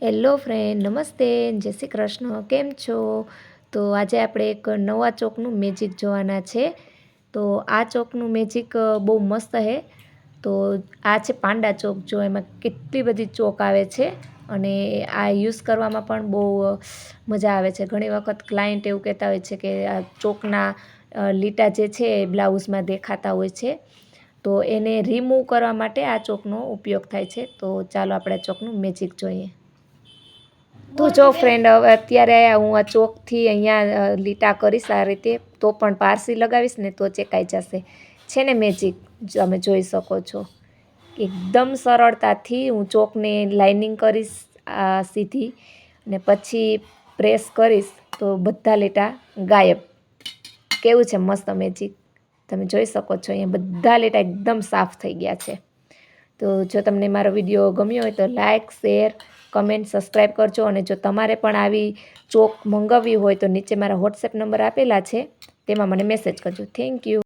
Hello friend, નમસ્તે, જય શ્રી કૃષ્ણ. કેમ છો? તો આજે આપણે એક નવા ચોકનું મેજિક જોવાના છે. તો આ ચોકનું મેજિક બહુ મસ્ત છે. તો આ છે પાંડા ચોક. જો એમાં કેટલી બધી ચોક આવે છે અને આ યુઝ કરવામાં પણ બહુ મજા આવે છે. ઘણી વખત ક્લાયન્ટ એવું કહેતા હોય છે કે આ ચોકના લીટા જે છે એ બ્લાઉઝમાં દેખાતા હોય છે. તો એને રિમૂવ કરવા માટે આ ચોકનો ઉપયોગ થાય છે. તો ચાલો આપણે આ ચોકનું મેજિક જોઈએ. તો જો ફ્રેન્ડ, હવે અત્યારે હું આ ચોકથી અહીંયા લીટા કરીશ આ રીતે, તો પણ પારસી લગાવીશ ને તો ચેકાઈ જશે. છે ને મેજિક તમે જોઈ શકો છો. એકદમ સરળતાથી હું ચોકને લાઇનિંગ કરીશ સીધી, ને પછી પ્રેસ કરીશ તો બધા લીટા ગાયબ. કેવું છે મસ્ત મેજિક, તમે જોઈ શકો છો. અહીંયા બધા લીટા એકદમ સાફ થઈ ગયા છે. તો જો તમને મારો વિડીયો ગમ્યો હોય તો લાઇક, શેર, કમેન્ટ, સબસ્ક્રાઈબ કરજો. અને જો તમારે પણ આવી ચોક મંગાવવી હોય તો નીચે મારા વોટ્સએપ નંબર આપેલા છે, તેમાં મને મેસેજ કરજો. Thank you.